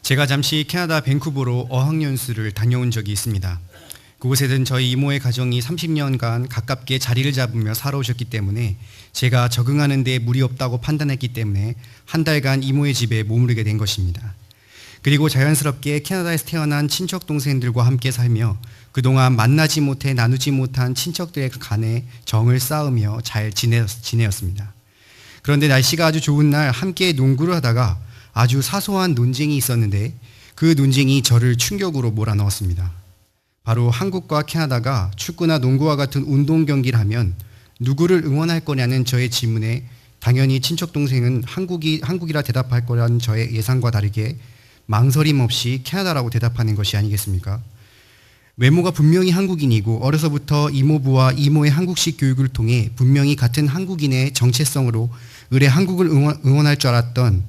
제가 잠시 캐나다 밴쿠버로 어학연수를 다녀온 적이 있습니다. 그곳에는 저희 이모의 가정이 30년간 가깝게 자리를 잡으며 살아오셨기 때문에 제가 적응하는 데 무리 없다고 판단했기 때문에 한 달간 이모의 집에 머무르게 된 것입니다. 그리고 자연스럽게 캐나다에서 태어난 친척 동생들과 함께 살며 그동안 만나지 못해 나누지 못한 친척들의 간에 정을 쌓으며 잘 지내었습니다. 그런데 날씨가 아주 좋은 날 함께 농구를 하다가 아주 사소한 논쟁이 있었는데 그 논쟁이 저를 충격으로 몰아넣었습니다. 바로 한국과 캐나다가 축구나 농구와 같은 운동 경기를 하면 누구를 응원할 거냐는 저의 질문에 당연히 친척 동생은 한국이라 대답할 거라는 저의 예상과 다르게 망설임 없이 캐나다라고 대답하는 것이 아니겠습니까? 외모가 분명히 한국인이고 어려서부터 이모부와 이모의 한국식 교육을 통해 분명히 같은 한국인의 정체성으로 의뢰 한국을 응원할 줄 알았던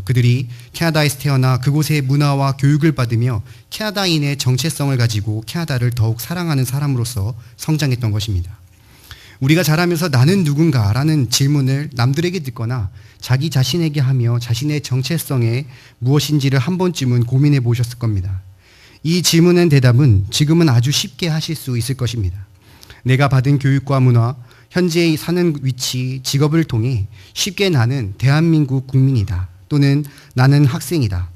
그들이 캐나다에서 태어나 그곳의 문화와 교육을 받으며 캐나다인의 정체성을 가지고 캐나다를 더욱 사랑하는 사람으로서 성장했던 것입니다. 우리가 자라면서 나는 누군가라는 질문을 남들에게 듣거나 자기 자신에게 하며 자신의 정체성에 무엇인지를 한 번쯤은 고민해 보셨을 겁니다. 이 질문의 대답은 지금은 아주 쉽게 하실 수 있을 것입니다. 내가 받은 교육과 문화, 현재 사는 위치, 직업을 통해 쉽게 나는 대한민국 국민이다. 또는 나는 학생이다.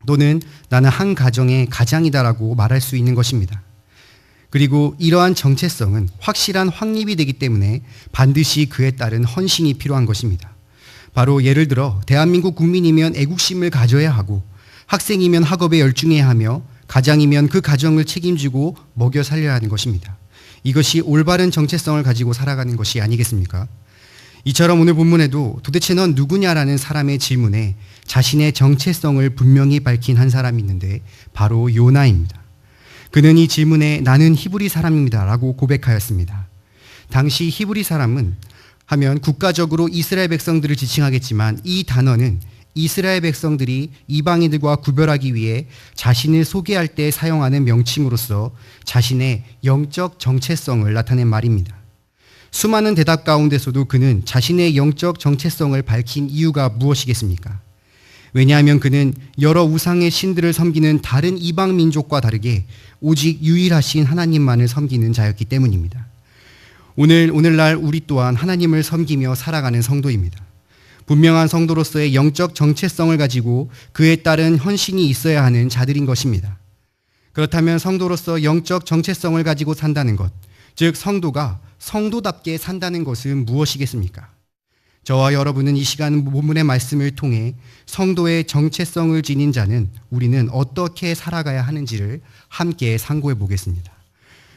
또는 나는 한 가정의 가장이다라고 말할 수 있는 것입니다. 그리고 이러한 정체성은 확실한 확립이 되기 때문에 반드시 그에 따른 헌신이 필요한 것입니다. 바로 예를 들어 대한민국 국민이면 애국심을 가져야 하고 학생이면 학업에 열중해야 하며 가장이면 그 가정을 책임지고 먹여 살려야 하는 것입니다. 이것이 올바른 정체성을 가지고 살아가는 것이 아니겠습니까? 이처럼 오늘 본문에도 도대체 넌 누구냐라는 사람의 질문에 자신의 정체성을 분명히 밝힌 한 사람이 있는데 바로 요나입니다. 그는 이 질문에 나는 히브리 사람입니다 라고 고백하였습니다. 당시 히브리 사람은 하면 국가적으로 이스라엘 백성들을 지칭하겠지만 이 단어는 이스라엘 백성들이 이방인들과 구별하기 위해 자신을 소개할 때 사용하는 명칭으로서 자신의 영적 정체성을 나타낸 말입니다. 수많은 대답 가운데서도 그는 자신의 영적 정체성을 밝힌 이유가 무엇이겠습니까? 왜냐하면 그는 여러 우상의 신들을 섬기는 다른 이방 민족과 다르게 오직 유일하신 하나님만을 섬기는 자였기 때문입니다. 오늘날 우리 또한 하나님을 섬기며 살아가는 성도입니다. 분명한 성도로서의 영적 정체성을 가지고 그에 따른 헌신이 있어야 하는 자들인 것입니다. 그렇다면 성도로서 영적 정체성을 가지고 산다는 것, 즉 성도가 성도답게 산다는 것은 무엇이겠습니까? 저와 여러분은 이 시간 본문의 말씀을 통해 성도의 정체성을 지닌 자는 우리는 어떻게 살아가야 하는지를 함께 상고해 보겠습니다.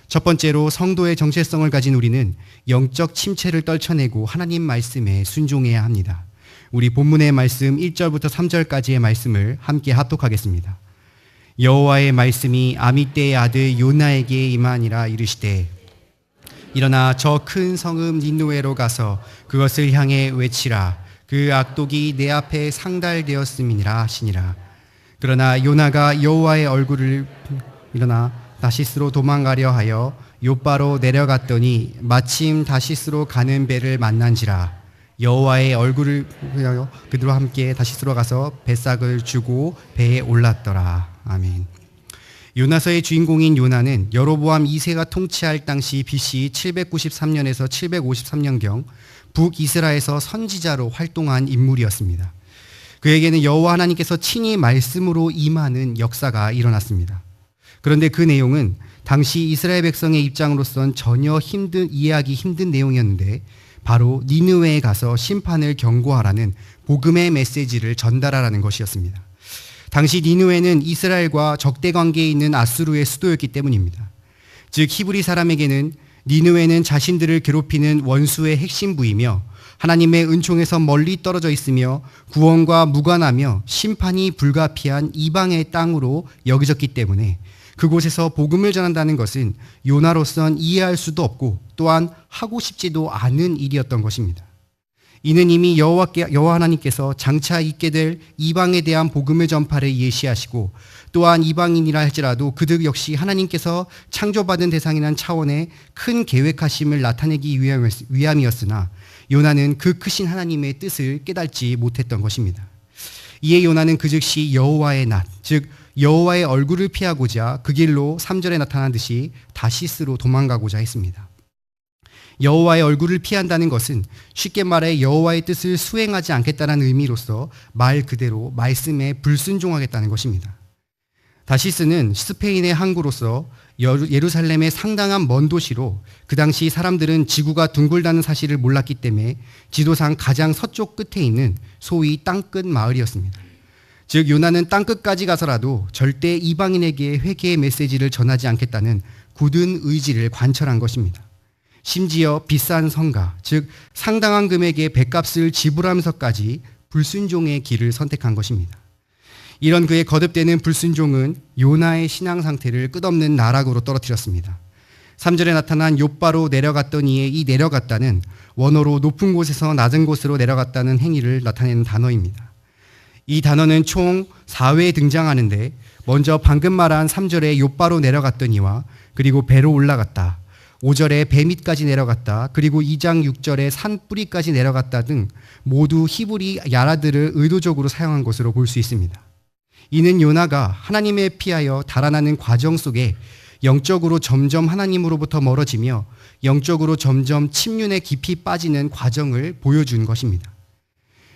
첫 번째로 성도의 정체성을 가진 우리는 영적 침체를 떨쳐내고 하나님 말씀에 순종해야 합니다. 우리 본문의 말씀 1절부터 3절까지의 말씀을 함께 합독하겠습니다. 여호와의 말씀이 아미떼의 아들 요나에게 임하니라 이르시되 일어나 저 큰 성읍 니느웨로 가서 그것을 향해 외치라. 그 악독이 내 앞에 상달되었음이니라 하시니라. 그러나 요나가 여호와의 얼굴을 일어나 다시스로 도망가려 하여 욥바로 내려갔더니 마침 다시스로 가는 배를 만난지라. 여호와의 얼굴을 보여 그들과 함께 다시스로 가서 배삭을 주고 배에 올랐더라. 아멘. 요나서의 주인공인 요나는 여로보암 2세가 통치할 당시 BC 793년에서 753년경 북이스라엘에서 선지자로 활동한 인물이었습니다. 그에게는 여호와 하나님께서 친히 말씀으로 임하는 역사가 일어났습니다. 그런데 그 내용은 당시 이스라엘 백성의 입장으로선 전혀 이해하기 힘든 내용이었는데 바로 니느웨에 가서 심판을 경고하라는 복음의 메시지를 전달하라는 것이었습니다. 당시 니느웨는 이스라엘과 적대 관계에 있는 아수르의 수도였기 때문입니다. 즉 히브리 사람에게는 니느웨는 자신들을 괴롭히는 원수의 핵심 부이며 하나님의 은총에서 멀리 떨어져 있으며 구원과 무관하며 심판이 불가피한 이방의 땅으로 여겨졌기 때문에 그곳에서 복음을 전한다는 것은 요나로선 이해할 수도 없고 또한 하고 싶지도 않은 일이었던 것입니다. 이는 이미 여호와 하나님께서 장차 있게 될 이방에 대한 복음의 전파를 예시하시고 또한 이방인이라 할지라도 그들 역시 하나님께서 창조받은 대상이라는 차원의 큰 계획하심을 나타내기 위함이었으나 요나는 그 크신 하나님의 뜻을 깨닫지 못했던 것입니다. 이에 요나는 그 즉시 여호와의 낯, 즉 여호와의 얼굴을 피하고자 그 길로 3절에 나타난 듯이 다시스로 도망가고자 했습니다. 여호와의 얼굴을 피한다는 것은 쉽게 말해 여호와의 뜻을 수행하지 않겠다는 의미로서 말 그대로 말씀에 불순종하겠다는 것입니다. 다시스는 스페인의 항구로서 예루살렘의 상당한 먼 도시로 그 당시 사람들은 지구가 둥글다는 사실을 몰랐기 때문에 지도상 가장 서쪽 끝에 있는 소위 땅끝 마을이었습니다. 즉 요나는 땅끝까지 가서라도 절대 이방인에게 회개의 메시지를 전하지 않겠다는 굳은 의지를 관철한 것입니다. 심지어 비싼 성가, 즉 상당한 금액의 뱃값을 지불하면서까지 불순종의 길을 선택한 것입니다. 이런 그의 거듭되는 불순종은 요나의 신앙 상태를 끝없는 나락으로 떨어뜨렸습니다. 3절에 나타난 욥바로 내려갔던 이의 이 내려갔다는 원어로 높은 곳에서 낮은 곳으로 내려갔다는 행위를 나타내는 단어입니다. 이 단어는 총 4회 등장하는데 먼저 방금 말한 3절에 욥바로 내려갔더니와 그리고 배로 올라갔다, 5절에 배 밑까지 내려갔다, 그리고 2장 6절에 산 뿌리까지 내려갔다 등 모두 히브리 야라들을 의도적으로 사용한 것으로 볼 수 있습니다. 이는 요나가 하나님에 피하여 달아나는 과정 속에 영적으로 점점 하나님으로부터 멀어지며 영적으로 점점 침륜에 깊이 빠지는 과정을 보여준 것입니다.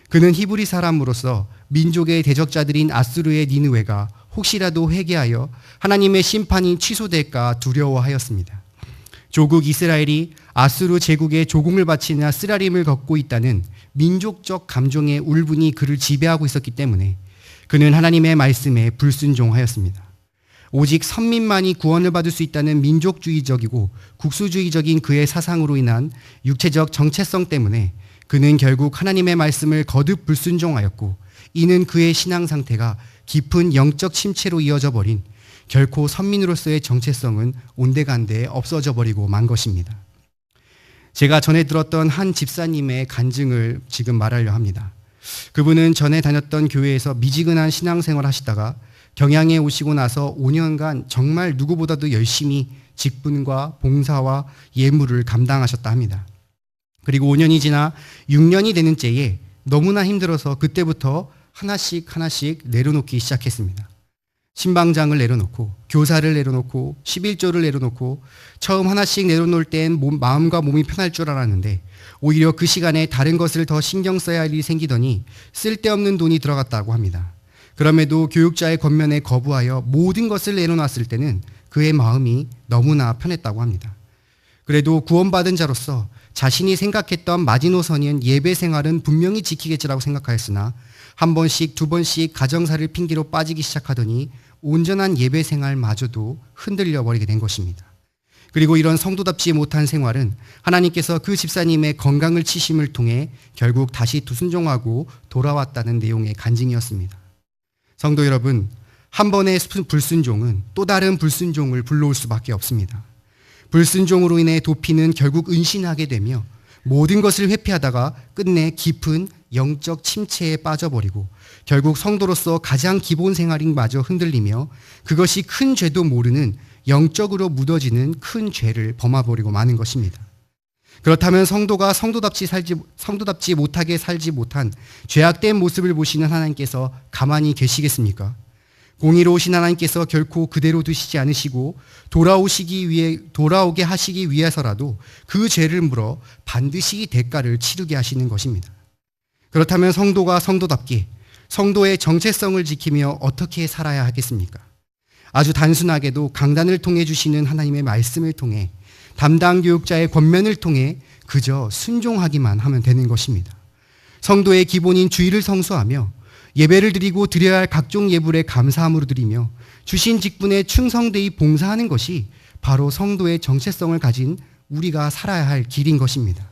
그는 히브리 사람으로서 민족의 대적자들인 아수르의 니느웨가 혹시라도 회개하여 하나님의 심판이 취소될까 두려워하였습니다. 조국 이스라엘이 아수르 제국의 조공을 바치나 쓰라림을 걷고 있다는 민족적 감정의 울분이 그를 지배하고 있었기 때문에 그는 하나님의 말씀에 불순종하였습니다. 오직 선민만이 구원을 받을 수 있다는 민족주의적이고 국수주의적인 그의 사상으로 인한 육체적 정체성 때문에 그는 결국 하나님의 말씀을 거듭 불순종하였고, 이는 그의 신앙 상태가 깊은 영적 침체로 이어져 버린 결코 선민으로서의 정체성은 온데간데 없어져 버리고 만 것입니다. 제가 전에 들었던 한 집사님의 간증을 지금 말하려 합니다. 그분은 전에 다녔던 교회에서 미지근한 신앙생활을 하시다가 경양에 오시고 나서 5년간 정말 누구보다도 열심히 직분과 봉사와 예물을 감당하셨다 합니다. 그리고 5년이 지나 6년이 되는 때에 너무나 힘들어서 그때부터 하나씩 내려놓기 시작했습니다. 신방장을 내려놓고 교사를 내려놓고 11조를 내려놓고 처음 하나씩 내려놓을 땐 마음과 몸이 편할 줄 알았는데 오히려 그 시간에 다른 것을 더 신경 써야 할 일이 생기더니 쓸데없는 돈이 들어갔다고 합니다. 그럼에도 교육자의 권면에 거부하여 모든 것을 내려놨을 때는 그의 마음이 너무나 편했다고 합니다. 그래도 구원받은 자로서 자신이 생각했던 마지노선인 예배 생활은 분명히 지키겠지라고 생각하였으나 한 번씩 두 번씩 가정사를 핑계로 빠지기 시작하더니 온전한 예배 생활마저도 흔들려 버리게 된 것입니다. 그리고 이런 성도답지 못한 생활은 하나님께서 그 집사님의 건강을 치심을 통해 결국 다시 순종하고 돌아왔다는 내용의 간증이었습니다. 성도 여러분, 한 번의 불순종은 또 다른 불순종을 불러올 수밖에 없습니다. 불순종으로 인해 도피는 결국 은신하게 되며 모든 것을 회피하다가 끝내 깊은 영적 침체에 빠져버리고 결국 성도로서 가장 기본 생활인 마저 흔들리며 그것이 큰 죄도 모르는 영적으로 묻어지는 큰 죄를 범해버리고 마는 것입니다. 그렇다면 성도가 성도답지 못하게 살지 못한 죄악된 모습을 보시는 하나님께서 가만히 계시겠습니까? 공의로우신 하나님께서 결코 그대로 두시지 않으시고 돌아오게 하시기 위해서라도 그 죄를 물어 반드시 대가를 치르게 하시는 것입니다. 그렇다면 성도가 성도답게 성도의 정체성을 지키며 어떻게 살아야 하겠습니까? 아주 단순하게도 강단을 통해 주시는 하나님의 말씀을 통해 담당 교육자의 권면을 통해 그저 순종하기만 하면 되는 것입니다. 성도의 기본인 주의를 성수하며 예배를 드리고 드려야 할 각종 예불에 감사함으로 드리며 주신 직분에 충성되이 봉사하는 것이 바로 성도의 정체성을 가진 우리가 살아야 할 길인 것입니다.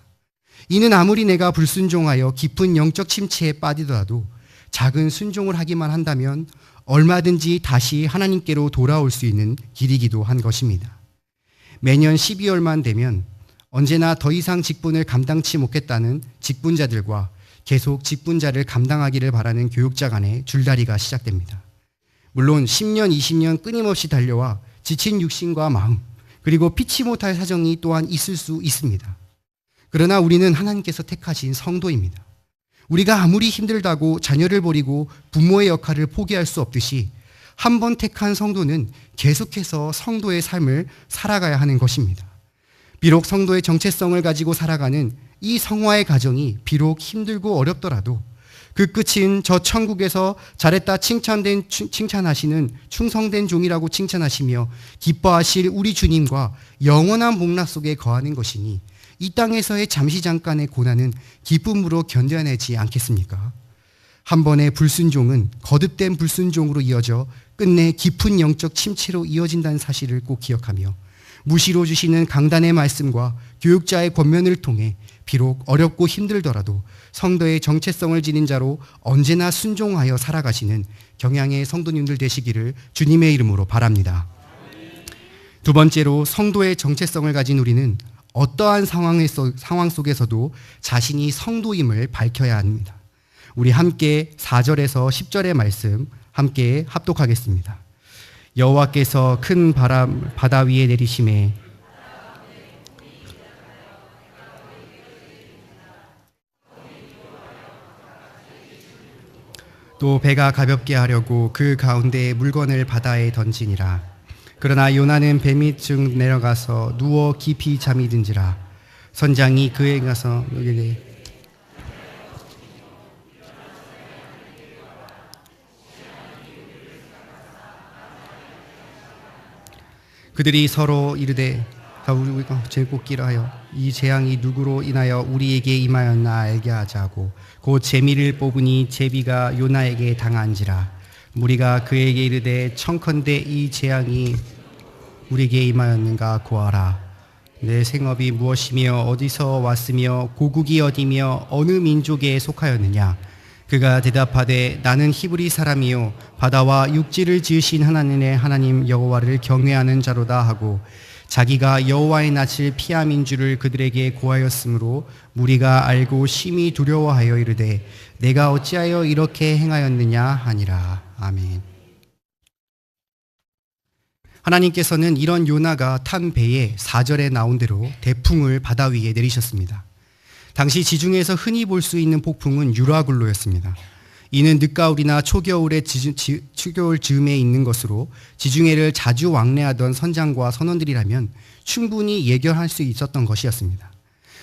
이는 아무리 내가 불순종하여 깊은 영적 침체에 빠지더라도 작은 순종을 하기만 한다면 얼마든지 다시 하나님께로 돌아올 수 있는 길이기도 한 것입니다. 매년 12월만 되면 언제나 더 이상 직분을 감당치 못했다는 직분자들과 계속 직분자를 감당하기를 바라는 교육자 간의 줄다리가 시작됩니다. 물론 10년, 20년 끊임없이 달려와 지친 육신과 마음, 그리고 피치 못할 사정이 또한 있을 수 있습니다. 그러나 우리는 하나님께서 택하신 성도입니다. 우리가 아무리 힘들다고 자녀를 버리고 부모의 역할을 포기할 수 없듯이 한 번 택한 성도는 계속해서 성도의 삶을 살아가야 하는 것입니다. 비록 성도의 정체성을 가지고 살아가는 이 성화의 과정이 비록 힘들고 어렵더라도 그 끝인 저 천국에서 잘했다 칭찬하시는 충성된 종이라고 칭찬하시며 기뻐하실 우리 주님과 영원한 복락 속에 거하는 것이니 이 땅에서의 잠시 잠깐의 고난은 기쁨으로 견뎌내지 않겠습니까? 한 번의 불순종은 거듭된 불순종으로 이어져 끝내 깊은 영적 침체로 이어진다는 사실을 꼭 기억하며 무시로 주시는 강단의 말씀과 교육자의 권면을 통해 비록 어렵고 힘들더라도 성도의 정체성을 지닌 자로 언제나 순종하여 살아가시는 경양의 성도님들 되시기를 주님의 이름으로 바랍니다. 두 번째로 성도의 정체성을 가진 우리는 어떠한 상황 속에서도 자신이 성도임을 밝혀야 합니다. 우리 함께 4절에서 10절의 말씀 함께 합독하겠습니다. 여호와께서 큰 바람 바다 위에 내리심에 또 배가 가볍게 하려고 그 가운데 물건을 바다에 던지니라. 그러나 요나는 배 밑쯤 내려가서 누워 깊이 잠이 든지라. 선장이 그에 가서 그들이 서로 이르되 우리가 제국기라 하여 이 재앙이 누구로 인하여 우리에게 임하였나 알게 하자고 곧 제비를 뽑으니 제비가 요나에게 당한지라. 무리가 그에게 이르되 청컨대 이 재앙이 우리에게 임하였는가 고하라. 내 생업이 무엇이며 어디서 왔으며 고국이 어디며 어느 민족에 속하였느냐. 그가 대답하되 나는 히브리 사람이요 바다와 육지를 지으신 하나님의 하나님 여호와를 경외하는 자로다 하고 자기가 여호와의 낯을 피함인 줄을 그들에게 고하였으므로 무리가 알고 심히 두려워하여 이르되 내가 어찌하여 이렇게 행하였느냐 하니라. 아멘. 하나님께서는 이런 요나가 탄 배에 4절에 나온 대로 대풍을 바다 위에 내리셨습니다. 당시 지중해에서 흔히 볼 수 있는 폭풍은 유라굴로였습니다. 이는 늦가을이나 초겨울의 추겨울 즈음에 있는 것으로 지중해를 자주 왕래하던 선장과 선원들이라면 충분히 예견할 수 있었던 것이었습니다.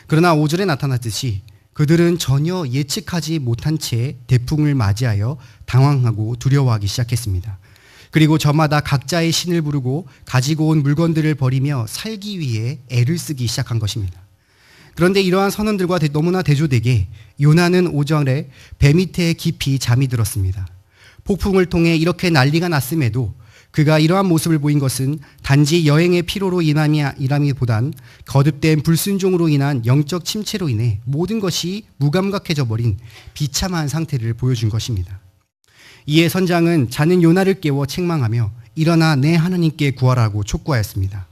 그러나 5절에 나타났듯이 그들은 전혀 예측하지 못한 채 대풍을 맞이하여 당황하고 두려워하기 시작했습니다. 그리고 저마다 각자의 신을 부르고 가지고 온 물건들을 버리며 살기 위해 애를 쓰기 시작한 것입니다. 그런데 이러한 선원들과 너무나 대조되게 요나는 5절에 배 밑에 깊이 잠이 들었습니다. 폭풍을 통해 이렇게 난리가 났음에도 그가 이러한 모습을 보인 것은 단지 여행의 피로로 인함이보단 거듭된 불순종으로 인한 영적 침체로 인해 모든 것이 무감각해져 버린 비참한 상태를 보여준 것입니다. 이에 선장은 자는 요나를 깨워 책망하며 일어나 내 하나님께 구하라고 촉구하였습니다.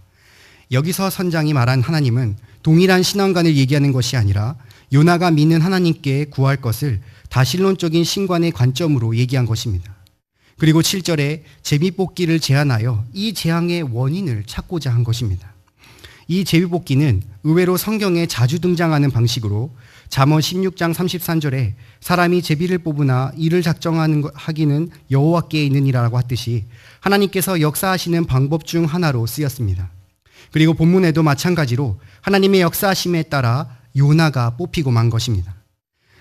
여기서 선장이 말한 하나님은 동일한 신앙관을 얘기하는 것이 아니라 요나가 믿는 하나님께 구할 것을 다신론적인 신관의 관점으로 얘기한 것입니다. 그리고 7절에 제비뽑기를 제안하여 이 재앙의 원인을 찾고자 한 것입니다. 이 제비뽑기는 의외로 성경에 자주 등장하는 방식으로 잠언 16장 33절에 사람이 제비를 뽑으나 이를 작정하기는 여호와께 있느니라고 했듯이 하나님께서 역사하시는 방법 중 하나로 쓰였습니다. 그리고 본문에도 마찬가지로 하나님의 역사하심에 따라 요나가 뽑히고 만 것입니다.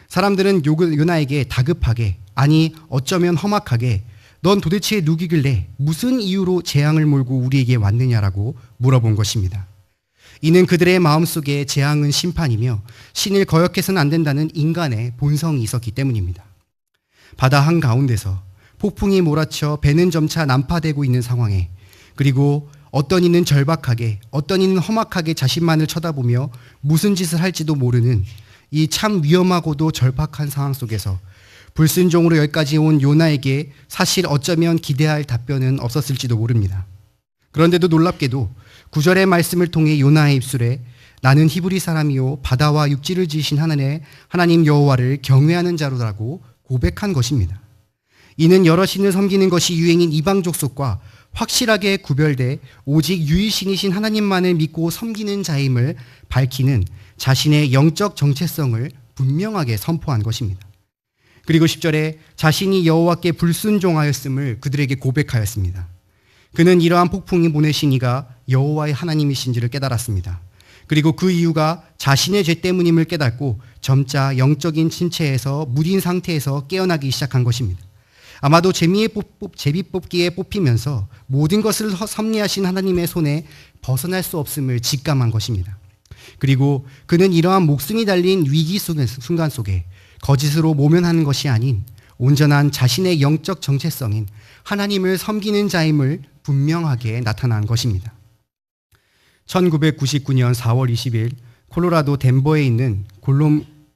사람들은 요나에게 다급하게, 아니 어쩌면 험악하게 넌 도대체 누구길래 무슨 이유로 재앙을 몰고 우리에게 왔느냐라고 물어본 것입니다. 이는 그들의 마음속에 재앙은 심판이며 신을 거역해서는 안 된다는 인간의 본성이 있었기 때문입니다. 바다 한가운데서 폭풍이 몰아쳐 배는 점차 난파되고 있는 상황에 그리고 어떤 이는 절박하게 어떤 이는 험악하게 자신만을 쳐다보며 무슨 짓을 할지도 모르는 이 참 위험하고도 절박한 상황 속에서 불순종으로 여기까지 온 요나에게 사실 어쩌면 기대할 답변은 없었을지도 모릅니다. 그런데도 놀랍게도 9절의 말씀을 통해 요나의 입술에 나는 히브리 사람이요 바다와 육지를 지으신 하나님 여호와를 경외하는 자로라고 고백한 것입니다. 이는 여러 신을 섬기는 것이 유행인 이방 족속과 확실하게 구별돼 오직 유일신이신 하나님만을 믿고 섬기는 자임을 밝히는 자신의 영적 정체성을 분명하게 선포한 것입니다. 그리고 10절에 자신이 여호와께 불순종하였음을 그들에게 고백하였습니다. 그는 이러한 폭풍이 보내신 이가 여호와의 하나님이신지를 깨달았습니다. 그리고 그 이유가 자신의 죄 때문임을 깨닫고 점차 영적인 침체에서 무딘 상태에서 깨어나기 시작한 것입니다. 아마도 제비뽑기에 뽑히면서 모든 것을 섭리하신 하나님의 손에 벗어날 수 없음을 직감한 것입니다. 그리고 그는 이러한 목숨이 달린 위기 순간 속에 거짓으로 모면하는 것이 아닌 온전한 자신의 영적 정체성인 하나님을 섬기는 자임을 분명하게 나타난 것입니다. 1999년 4월 20일 콜로라도 덴버에 있는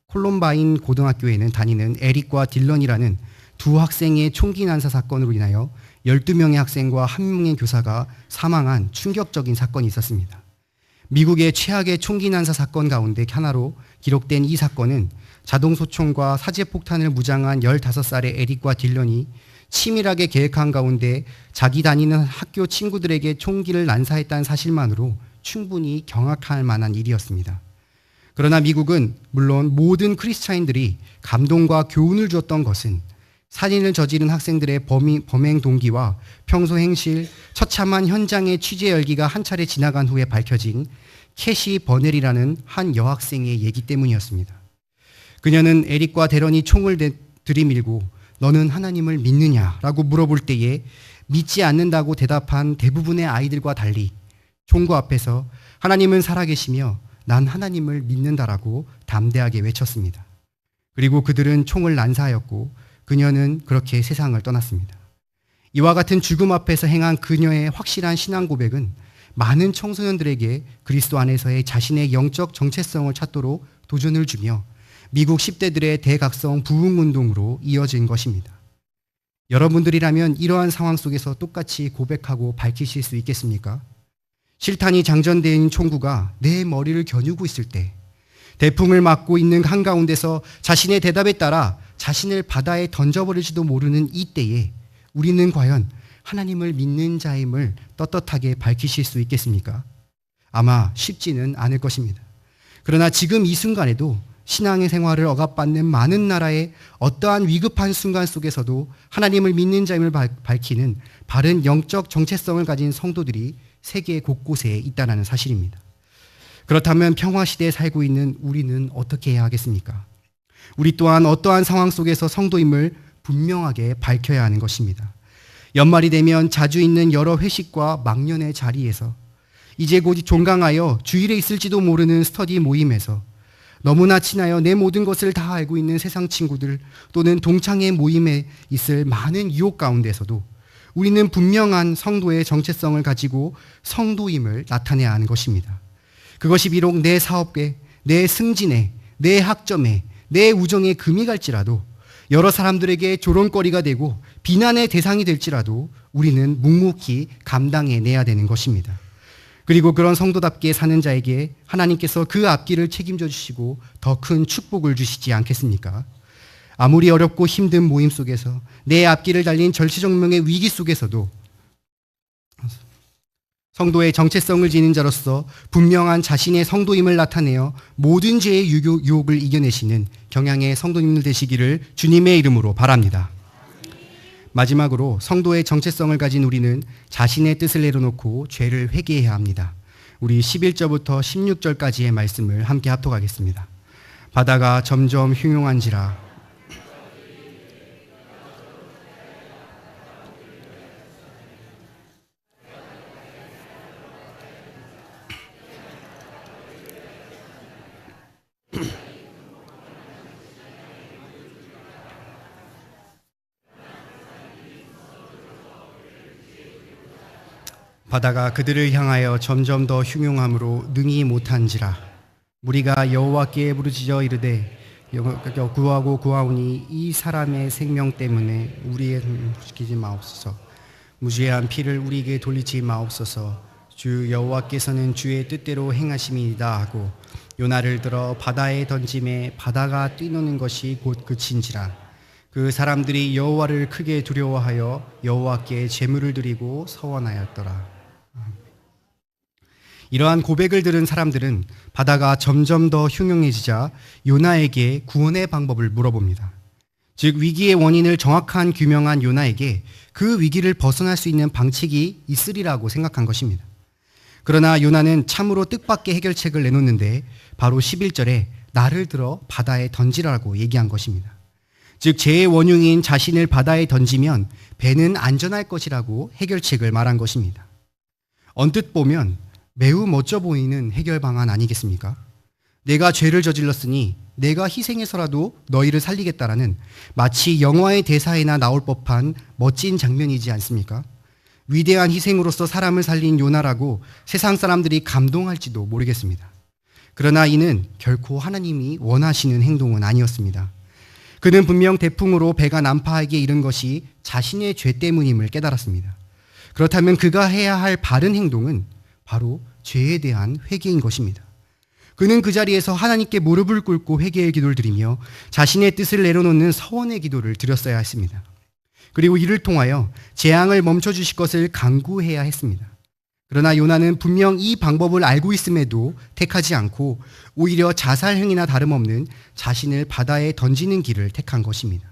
콜럼바인 고등학교에는 다니는 에릭과 딜런이라는 두 학생의 총기 난사 사건으로 인하여 12명의 학생과 1명의 교사가 사망한 충격적인 사건이 있었습니다. 미국의 최악의 총기 난사 사건 가운데 하나로 기록된 이 사건은 자동소총과 사제폭탄을 무장한 15살의 에릭과 딜런이 치밀하게 계획한 가운데 자기 다니는 학교 친구들에게 총기를 난사했다는 사실만으로 충분히 경악할 만한 일이었습니다. 그러나 미국은 물론 모든 크리스찬인들이 감동과 교훈을 주었던 것은 살인을 저지른 학생들의 범행 동기와 평소 행실, 처참한 현장의 취재 열기가 한 차례 지나간 후에 밝혀진 캐시 버넬이라는 한 여학생의 얘기 때문이었습니다. 그녀는 에릭과 데런이 총을 들이밀고 너는 하나님을 믿느냐라고 물어볼 때에 믿지 않는다고 대답한 대부분의 아이들과 달리 총구 앞에서 하나님은 살아계시며 난 하나님을 믿는다라고 담대하게 외쳤습니다. 그리고 그들은 총을 난사하였고 그녀는 그렇게 세상을 떠났습니다. 이와 같은 죽음 앞에서 행한 그녀의 확실한 신앙 고백은 많은 청소년들에게 그리스도 안에서의 자신의 영적 정체성을 찾도록 도전을 주며 미국 10대들의 대각성 부흥운동으로 이어진 것입니다. 여러분들이라면 이러한 상황 속에서 똑같이 고백하고 밝히실 수 있겠습니까? 실탄이 장전된 총구가 내 머리를 겨누고 있을 때, 대풍을 맞고 있는 한가운데서 자신의 대답에 따라 자신을 바다에 던져버릴지도 모르는 이때에 우리는 과연 하나님을 믿는 자임을 떳떳하게 밝히실 수 있겠습니까? 아마 쉽지는 않을 것입니다. 그러나 지금 이 순간에도 신앙의 생활을 억압받는 많은 나라의 어떠한 위급한 순간 속에서도 하나님을 믿는 자임을 밝히는 바른 영적 정체성을 가진 성도들이 세계 곳곳에 있다는 사실입니다. 그렇다면 평화시대에 살고 있는 우리는 어떻게 해야 하겠습니까? 우리 또한 어떠한 상황 속에서 성도임을 분명하게 밝혀야 하는 것입니다. 연말이 되면 자주 있는 여러 회식과 망년의 자리에서 이제 곧 종강하여 주일에 있을지도 모르는 스터디 모임에서 너무나 친하여 내 모든 것을 다 알고 있는 세상 친구들 또는 동창회 모임에 있을 많은 유혹 가운데서도 우리는 분명한 성도의 정체성을 가지고 성도임을 나타내야 하는 것입니다. 그것이 비록 내 사업에, 내 승진에, 내 학점에, 내 우정에 금이 갈지라도 여러 사람들에게 조롱거리가 되고 비난의 대상이 될지라도 우리는 묵묵히 감당해내야 되는 것입니다. 그리고 그런 성도답게 사는 자에게 하나님께서 그 앞길을 책임져 주시고 더 큰 축복을 주시지 않겠습니까? 아무리 어렵고 힘든 모임 속에서 내 앞길을 달린 절체절명의 위기 속에서도 성도의 정체성을 지닌 자로서 분명한 자신의 성도임을 나타내어 모든 죄의 유혹을 이겨내시는 경향의 성도님들 되시기를 주님의 이름으로 바랍니다. 마지막으로 성도의 정체성을 가진 우리는 자신의 뜻을 내려놓고 죄를 회개해야 합니다. 우리 11절부터 16절까지의 말씀을 함께 합독하겠습니다. 바다가 점점 흉흉한지라 바다가 그들을 향하여 점점 더 흉흉함으로 능히 못한지라. 무리가 여호와께 부르짖어 이르되 구하고 구하오니 이 사람의 생명 때문에 우리의 시키지 마옵소서. 무죄한 피를 우리에게 돌리지 마옵소서. 주 여호와께서는 주의 뜻대로 행하심이다 하고 요나를 들어 바다에 던짐에 바다가 뛰노는 것이 곧 그친지라. 그 사람들이 여호와를 크게 두려워하여 여호와께 제물을 드리고 서원하였더라. 이러한 고백을 들은 사람들은 바다가 점점 더 흉흉해지자 요나에게 구원의 방법을 물어봅니다. 즉 위기의 원인을 정확한 규명한 요나에게 그 위기를 벗어날 수 있는 방책이 있으리라고 생각한 것입니다. 그러나 요나는 참으로 뜻밖의 해결책을 내놓는데 바로 11절에 나를 들어 바다에 던지라고 얘기한 것입니다. 즉 죄의 원흉인 자신을 바다에 던지면 배는 안전할 것이라고 해결책을 말한 것입니다. 언뜻 보면 매우 멋져 보이는 해결 방안 아니겠습니까? 내가 죄를 저질렀으니 내가 희생해서라도 너희를 살리겠다라는 마치 영화의 대사에나 나올 법한 멋진 장면이지 않습니까? 위대한 희생으로서 사람을 살린 요나라고 세상 사람들이 감동할지도 모르겠습니다. 그러나 이는 결코 하나님이 원하시는 행동은 아니었습니다. 그는 분명 대풍으로 배가 난파하게 이른 것이 자신의 죄 때문임을 깨달았습니다. 그렇다면 그가 해야 할 바른 행동은 바로 죄에 대한 회개인 것입니다. 그는 그 자리에서 하나님께 무릎을 꿇고 회개의 기도를 드리며 자신의 뜻을 내려놓는 서원의 기도를 드렸어야 했습니다. 그리고 이를 통하여 재앙을 멈춰주실 것을 간구해야 했습니다. 그러나 요나는 분명 이 방법을 알고 있음에도 택하지 않고 오히려 자살행위나 다름없는 자신을 바다에 던지는 길을 택한 것입니다.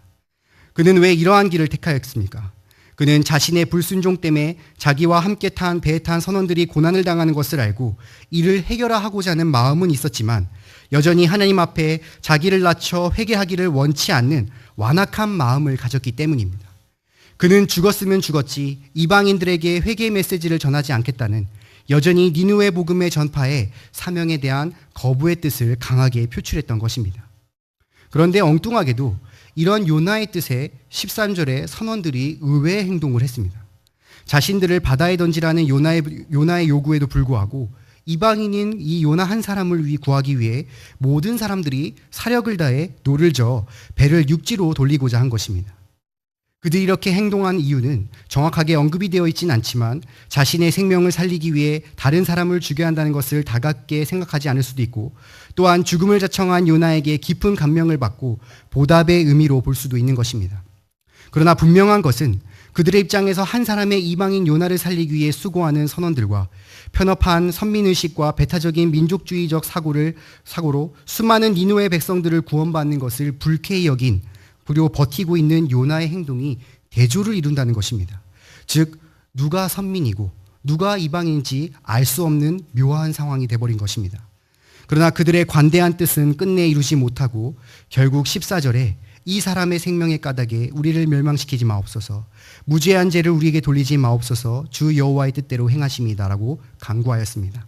그는 왜 이러한 길을 택하였습니까? 그는 자신의 불순종 때문에 자기와 함께 탄 배에 탄 선원들이 고난을 당하는 것을 알고 이를 해결하고자 하는 마음은 있었지만 여전히 하나님 앞에 자기를 낮춰 회개하기를 원치 않는 완악한 마음을 가졌기 때문입니다. 그는 죽었으면 죽었지 이방인들에게 회개 메시지를 전하지 않겠다는 여전히 니느웨 복음의 전파에 사명에 대한 거부의 뜻을 강하게 표출했던 것입니다. 그런데 엉뚱하게도 이런 요나의 뜻에 13절에 선원들이 의외의 행동을 했습니다. 자신들을 바다에 던지라는 요나의 요구에도 불구하고 이방인인 이 요나 한 사람을 구하기 위해 모든 사람들이 사력을 다해 노를 저어 배를 육지로 돌리고자 한 것입니다. 그들이 이렇게 행동한 이유는 정확하게 언급이 되어 있지는 않지만 자신의 생명을 살리기 위해 다른 사람을 죽여야 한다는 것을 다갑게 생각하지 않을 수도 있고 또한 죽음을 자청한 요나에게 깊은 감명을 받고 보답의 의미로 볼 수도 있는 것입니다. 그러나 분명한 것은 그들의 입장에서 한 사람의 이방인 요나를 살리기 위해 수고하는 선원들과 편협한 선민의식과 배타적인 민족주의적 사고로 수많은 니느웨 백성들을 구원받는 것을 불쾌히 여긴 그리고 버티고 있는 요나의 행동이 대조를 이룬다는 것입니다. 즉 누가 선민이고 누가 이방인지 알 수 없는 묘한 상황이 돼버린 것입니다. 그러나 그들의 관대한 뜻은 끝내 이루지 못하고 결국 14절에 이 사람의 생명의 까닭에 우리를 멸망시키지 마옵소서 무죄한 죄를 우리에게 돌리지 마옵소서 주 여호와의 뜻대로 행하심이다라고 간구하였습니다.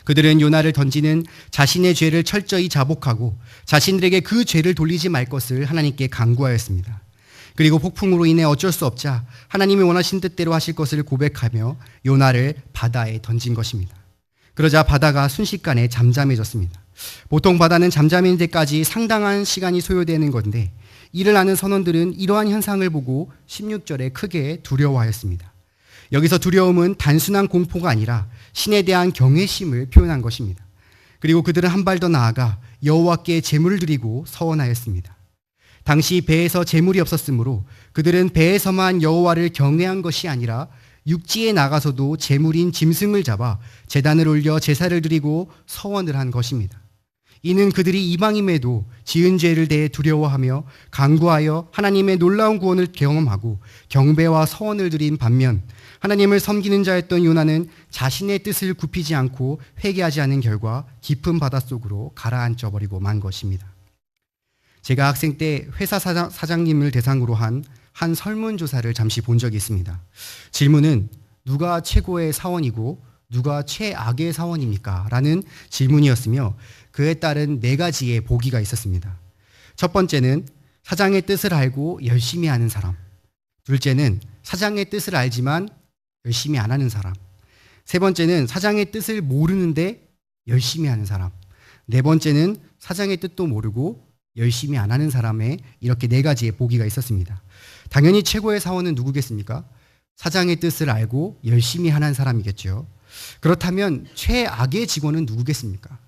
그들은 요나를 던지는 자신의 죄를 철저히 자복하고 자신들에게 그 죄를 돌리지 말 것을 하나님께 간구하였습니다. 그리고 폭풍으로 인해 어쩔 수 없자 하나님이 원하신 뜻대로 하실 것을 고백하며 요나를 바다에 던진 것입니다. 그러자 바다가 순식간에 잠잠해졌습니다. 보통 바다는 잠잠해질 때까지 상당한 시간이 소요되는 건데 이를 아는 선원들은 이러한 현상을 보고 16절에 크게 두려워하였습니다. 여기서 두려움은 단순한 공포가 아니라 신에 대한 경외심을 표현한 것입니다. 그리고 그들은 한 발 더 나아가 여호와께 제물을 드리고 서원하였습니다. 당시 배에서 제물이 없었으므로 그들은 배에서만 여호와를 경외한 것이 아니라 육지에 나가서도 제물인 짐승을 잡아 제단을 올려 제사를 드리고 서원을 한 것입니다. 이는 그들이 이방임에도 지은 죄를 대해 두려워하며 간구하여 하나님의 놀라운 구원을 경험하고 경배와 서원을 드린 반면 하나님을 섬기는 자였던 요나는 자신의 뜻을 굽히지 않고 회개하지 않은 결과 깊은 바닷속으로 가라앉아 버리고 만 것입니다. 제가 학생 때 회사 사장님을 대상으로 한 설문조사를 잠시 본 적이 있습니다. 질문은 누가 최고의 사원이고 누가 최악의 사원입니까? 라는 질문이었으며 그에 따른 4가지의 보기가 있었습니다. 첫 번째는 사장의 뜻을 알고 열심히 하는 사람. 둘째는 사장의 뜻을 알지만 열심히 안 하는 사람. 세 번째는 사장의 뜻을 모르는데 열심히 하는 사람. 네 번째는 사장의 뜻도 모르고 열심히 안 하는 사람의 이렇게 4가지의 보기가 있었습니다. 당연히 최고의 사원은 누구겠습니까? 사장의 뜻을 알고 열심히 하는 사람이겠죠. 그렇다면 최악의 직원은 누구겠습니까?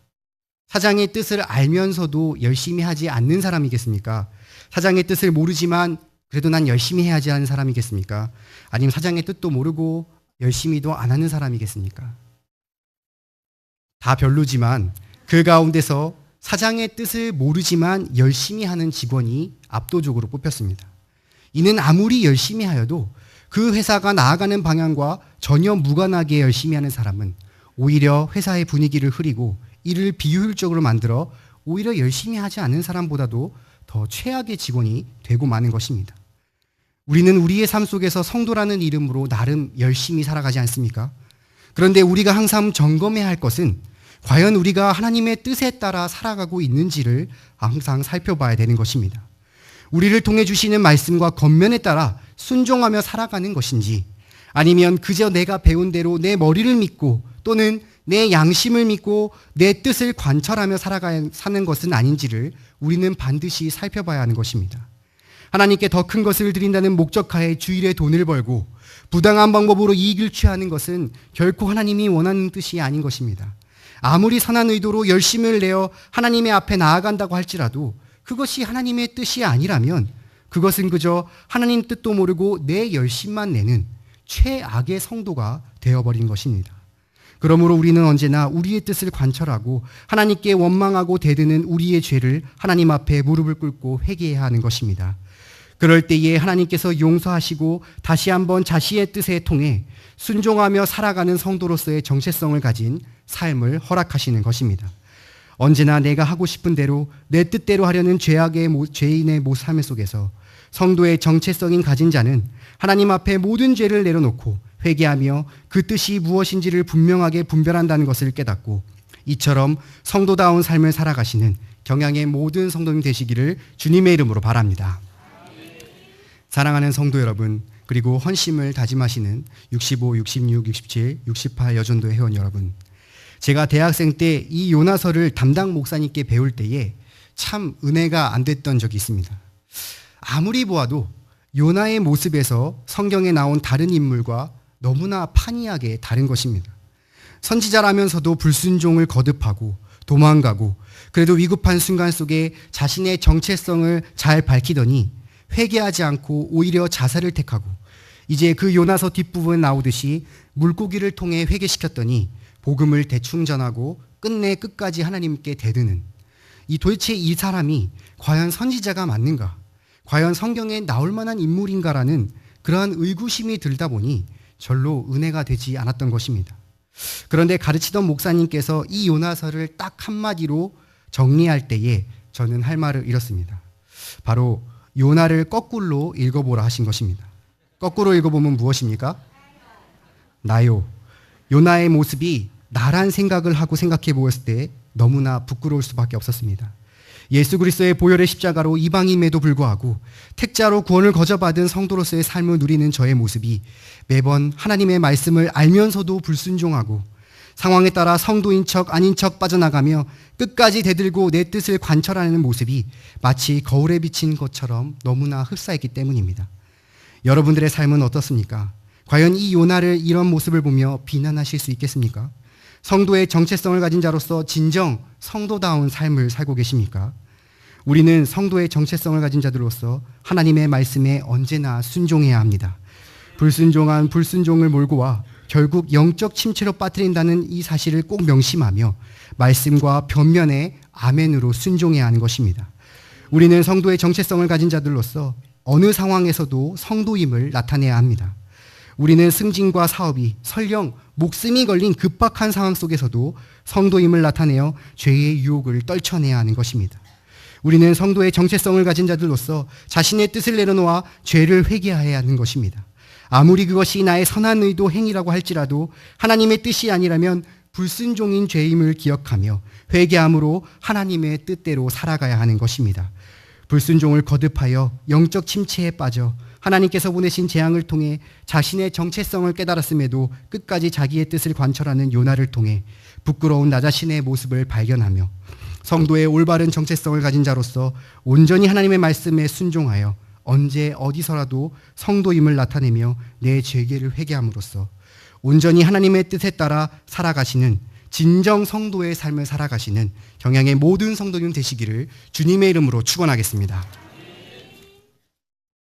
사장의 뜻을 알면서도 열심히 하지 않는 사람이겠습니까? 사장의 뜻을 모르지만 그래도 난 열심히 해야지 하는 사람이겠습니까? 아니면 사장의 뜻도 모르고 열심히도 안 하는 사람이겠습니까? 다 별로지만 그 가운데서 사장의 뜻을 모르지만 열심히 하는 직원이 압도적으로 뽑혔습니다. 이는 아무리 열심히 하여도 그 회사가 나아가는 방향과 전혀 무관하게 열심히 하는 사람은 오히려 회사의 분위기를 흐리고 이를 비효율적으로 만들어 오히려 열심히 하지 않는 사람보다도 더 최악의 직원이 되고 마는 것입니다. 우리는 우리의 삶 속에서 성도라는 이름으로 나름 열심히 살아가지 않습니까? 그런데 우리가 항상 점검해야 할 것은 과연 우리가 하나님의 뜻에 따라 살아가고 있는지를 항상 살펴봐야 되는 것입니다. 우리를 통해 주시는 말씀과 겉면에 따라 순종하며 살아가는 것인지, 아니면 그저 내가 배운 대로 내 머리를 믿고 또는 내 양심을 믿고 내 뜻을 관철하며 사는 것은 아닌지를 우리는 반드시 살펴봐야 하는 것입니다. 하나님께 더 큰 것을 드린다는 목적하에 주일에 돈을 벌고 부당한 방법으로 이익을 취하는 것은 결코 하나님이 원하는 뜻이 아닌 것입니다. 아무리 선한 의도로 열심을 내어 하나님의 앞에 나아간다고 할지라도 그것이 하나님의 뜻이 아니라면 그것은 그저 하나님 뜻도 모르고 내 열심만 내는 최악의 성도가 되어버린 것입니다. 그러므로 우리는 언제나 우리의 뜻을 관철하고 하나님께 원망하고 대드는 우리의 죄를 하나님 앞에 무릎을 꿇고 회개해야 하는 것입니다. 그럴 때에 하나님께서 용서하시고 다시 한번 자신의 뜻에 통해 순종하며 살아가는 성도로서의 정체성을 가진 삶을 허락하시는 것입니다. 언제나 내가 하고 싶은 대로 내 뜻대로 하려는 죄인의 삶 속에서 성도의 정체성인 가진 자는 하나님 앞에 모든 죄를 내려놓고 회개하며 그 뜻이 무엇인지를 분명하게 분별한다는 것을 깨닫고 이처럼 성도다운 삶을 살아가시는 경양의 모든 성도님 되시기를 주님의 이름으로 바랍니다. 사랑하는 성도 여러분, 그리고 헌심을 다짐하시는 65, 66, 67, 68 여전도의 회원 여러분, 제가 대학생 때 이 요나서를 담당 목사님께 배울 때에 참 은혜가 안 됐던 적이 있습니다. 아무리 보아도 요나의 모습에서 성경에 나온 다른 인물과 너무나 판이하게 다른 것입니다. 선지자라면서도 불순종을 거듭하고 도망가고 그래도 위급한 순간 속에 자신의 정체성을 잘 밝히더니 회개하지 않고 오히려 자살을 택하고 이제 그 요나서 뒷부분에 나오듯이 물고기를 통해 회개시켰더니 복음을 대충 전하고 끝내 끝까지 하나님께 대드는 도대체 이 사람이 과연 선지자가 맞는가? 과연 성경에 나올 만한 인물인가라는 그러한 의구심이 들다 보니 절로 은혜가 되지 않았던 것입니다. 그런데 가르치던 목사님께서 이 요나서를 딱 한마디로 정리할 때에 저는 할 말을 잃었습니다. 바로 요나를 거꾸로 읽어보라 하신 것입니다. 거꾸로 읽어보면 무엇입니까? 나요. 요나의 모습이 나란 생각을 하고 생각해 보았을 때 너무나 부끄러울 수밖에 없었습니다. 예수 그리스도의 보혈의 십자가로 이방임에도 불구하고 택자로 구원을 거저받은 성도로서의 삶을 누리는 저의 모습이 매번 하나님의 말씀을 알면서도 불순종하고 상황에 따라 성도인 척 아닌 척 빠져나가며 끝까지 대들고 내 뜻을 관철하는 모습이 마치 거울에 비친 것처럼 너무나 흡사했기 때문입니다. 여러분들의 삶은 어떻습니까? 과연 이 요나를 이런 모습을 보며 비난하실 수 있겠습니까? 성도의 정체성을 가진 자로서 진정 성도다운 삶을 살고 계십니까? 우리는 성도의 정체성을 가진 자들로서 하나님의 말씀에 언제나 순종해야 합니다. 불순종한 불순종을 몰고 와 결국 영적 침체로 빠뜨린다는 이 사실을 꼭 명심하며 말씀과 변면에 아멘으로 순종해야 하는 것입니다. 우리는 성도의 정체성을 가진 자들로서 어느 상황에서도 성도임을 나타내야 합니다. 우리는 승진과 사업이 설령 목숨이 걸린 급박한 상황 속에서도 성도임을 나타내어 죄의 유혹을 떨쳐내야 하는 것입니다. 우리는 성도의 정체성을 가진 자들로서 자신의 뜻을 내려놓아 죄를 회개해야 하는 것입니다. 아무리 그것이 나의 선한 의도 행위라고 할지라도 하나님의 뜻이 아니라면 불순종인 죄임을 기억하며 회개함으로 하나님의 뜻대로 살아가야 하는 것입니다. 불순종을 거듭하여 영적 침체에 빠져 하나님께서 보내신 재앙을 통해 자신의 정체성을 깨달았음에도 끝까지 자기의 뜻을 관철하는 요나를 통해 부끄러운 나 자신의 모습을 발견하며 성도의 올바른 정체성을 가진 자로서 온전히 하나님의 말씀에 순종하여 언제 어디서라도 성도임을 나타내며 내 죄계를 회개함으로써 온전히 하나님의 뜻에 따라 살아가시는 진정 성도의 삶을 살아가시는 경양의 모든 성도님 되시기를 주님의 이름으로 축원하겠습니다.